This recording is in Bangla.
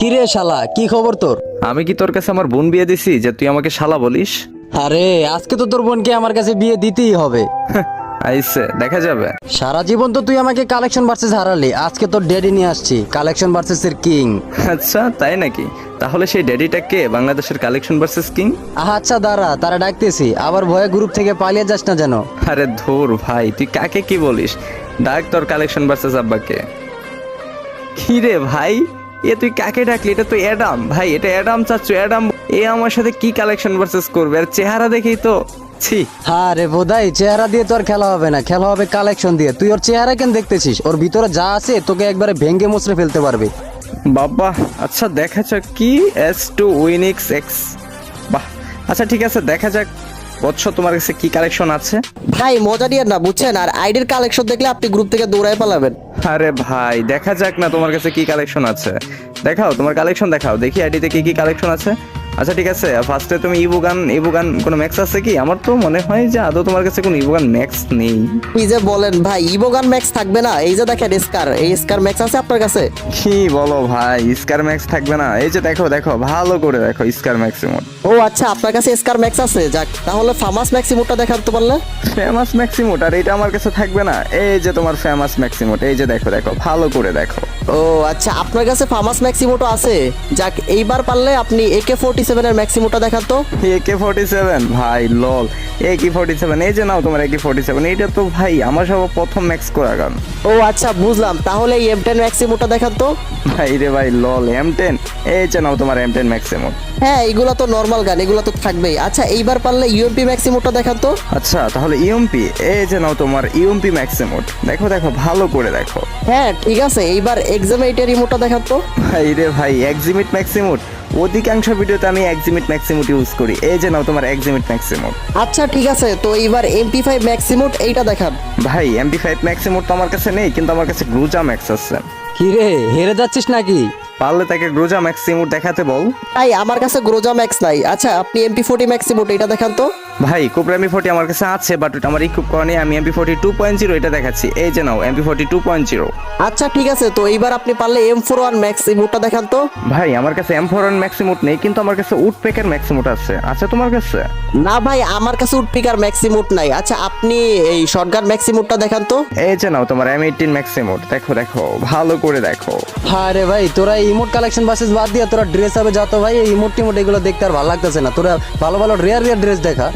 কিরে শালা, কি খবর তোর? আমি কি তোর কাছে আমার বোন বিয়ে দিছি যে তুই আমাকে শালা বলিস? আরে আজকে তো তোর বোনকে আমার কাছে বিয়ে দিতেই হবে। আইসে দেখা যাবে। সারা জীবন তো তুই আমাকে কালেকশন ভার্সেস হারালি, আজকে তোর ড্যাডি নিয়ে আসছি কালেকশন ভার্সেস এর কিং। আচ্ছা তাই নাকি? তাহলে সেই ড্যাডিটা কে, বাংলাদেশের কালেকশন ভার্সেস কিং? আচ্ছা দাঁড়া, তারা ডাকতেছি, আবার ভয়ে গ্রুপ থেকে পালিয়ে যাস না যেন। আরে ধুর ভাই, তুই কাকে কি বলিস? ডাক তোর কালেকশন ভার্সেস আব্বাকে। কি রে ভাই, এ তুই কাকে ডাকলি? এটা তো অ্যাডাম ভাই, এটা অ্যাডাম চাচ্ছু, অ্যাডাম। এ আমার সাথে কি কালেকশন ভার্সেস করবে? আর চেহারা দেখেই তো ছি। হ্যাঁ রে বোধাই, চেহারা দিয়ে তো আর খেলা হবে না, খেলা হবে কালেকশন দিয়ে। তুই ওর চেহারা কেন দেখতেছিস? ওর ভিতরে যা আছে তোকে একবারে ভেঙ্গে মুচড়ে ফেলতে পারবে। বাবা আচ্ছা দেখা যাক কি S2 উইনিক্স এক্স। বাহ আচ্ছা ঠিক আছে, দেখা যাক বৎস তোমার কাছে কি কালেকশন আছে। ভাই মজা নিয়ে না বুঝছেন, আর আইডির কালেকশন দেখলে আপনি গ্রুপ থেকে দৌড়ায় পালাবেন। আরে ভাই দেখা যাক না তোমার কাছে কি কালেকশন আছে। দেখাও তোমার কালেকশন দেখাও, দেখি আইডিতে কি কি কালেকশন আছে। আচ্ছা ঠিক আছে, ফার্স্টে তুমি ইবুগান কোনো ম্যাক্স আছে কি? আমার তো মনে হয় যে আদৌ তোমার কাছে কোনো ইবুগান ম্যাক্স নেই। কি যে বলেন ভাই, ইবোগান ম্যাক্স থাকবে না? এই যে দেখেন স্কার, এই স্কার ম্যাক্স আছে আপনার কাছে? কি বলো ভাই, স্কার ম্যাক্স থাকবে না? এই যে দেখো দেখো, ভালো করে দেখো স্কার ম্যাক্সিমোড। ও আচ্ছা, আপনার কাছে স্কার ম্যাক্স আছে। যাক, তাহলে ফামাস ম্যাক্সিমোটা দেখাতে পারলে। ফেমাস ম্যাক্সিমোড? আর এটা আমার কাছে থাকবে না? এই যে তোমার ফেমাস ম্যাক্সিমোড, এই যে দেখো দেখো, ভালো করে দেখো। ও আচ্ছা, আপনার কাছে ফামাস ম্যাক্সিমোটো আছে। যাক, এইবার পারলে আপনি AK-47 এর ম্যাক্সিমোটা দেখাতো। AK-47 ভাই লল, AK-47 এই যে নাও তোমার AK-47। এইটা তো ভাই আমার সব প্রথম ম্যাক্স করা গান। ও আচ্ছা বুঝলাম, তাহলে এই M10 ম্যাক্সিমোটা দেখাতো। ভাই রে ভাই লল, M10 এই যে নাও তোমার M10 ম্যাক্সিমোড। হ্যাঁ, এগুলো তো নর্মাল গান, এগুলো তো থাকবেই। আচ্ছা এইবার পারলে UMP ম্যাক্সিমোটা দেখাতো। আচ্ছা তাহলে ইউএমপি, এই যে নাও তোমার ইউএমপি ম্যাক্সিমোড। দেখো দেখো, ভালো করে দেখো। হ্যাঁ ঠিক আছে, এইবার এক্সাম 8 এর রিমোটটা দেখাতো। ভাই রে ভাই, এক্সিমিট ম্যাক্সিমোড। অধিকাংশ ভিডিওতে আমি এক্সিমিট ম্যাক্সিমোড ইউজ করি। এই যে নাও তোমার এক্সিমিট ম্যাক্সিমোড। আচ্ছা ঠিক আছে, তো এইবার MP5 ম্যাক্সিমোট এইটা দেখান। ভাই MP5 ম্যাক্সিমোড তো আমার কাছে নেই, কিন্তু আমার কাছে গ্রুজা ম্যাক্স আছে। কি রে, হেরে যাচ্ছিস নাকি? পারলে তাকে গ্রুজা ম্যাক্সিমোড দেখাতে বল। তাই আমার কাছে গ্রোজা ম্যাক্স নাই। আচ্ছা আপনি MP40 ম্যাক্সিমোট এটা দেখান তো। ভাই কোবরা MP40 আমার কাছে আছে, বাট ওটা আমার ইকুইপ করা নেই। আমি MP40 2.0 এটা দেখাচ্ছি। এই যে নাও MP40 2.0। আচ্ছা ঠিক আছে, তো এইবার আপনি পারলে M41 ম্যাক্সিমোটটা দেখান তো। ভাই আমার কাছে M41 ম্যাক্সিমোট নেই, কিন্তু আমার কাছে উডপেকার ম্যাক্সিমোট আছে। আচ্ছা তোমার কাছে? না ভাই, আমার কাছে উডপিকার ম্যাক্সিমোট নাই। আচ্ছা আপনি এই শটগান ম্যাক্সিমোটটা দেখান তো। এই যে নাও তোমার M18 ম্যাক্সিমোট। দেখো দেখো, ভালো করে দেখো। হ্যাঁ রে ভাই, তোরা ইমোট কালেকশন ভার্সেস বাদ দিয়ে তোরা ড্রেস হবে যত ভাই, এই ইমোট টিমোট এগুলো দেখতে আর ভালো লাগতেছে না। তোরা ভালো ভালো রেয়ার রেয়ার ড্রেস দেখা।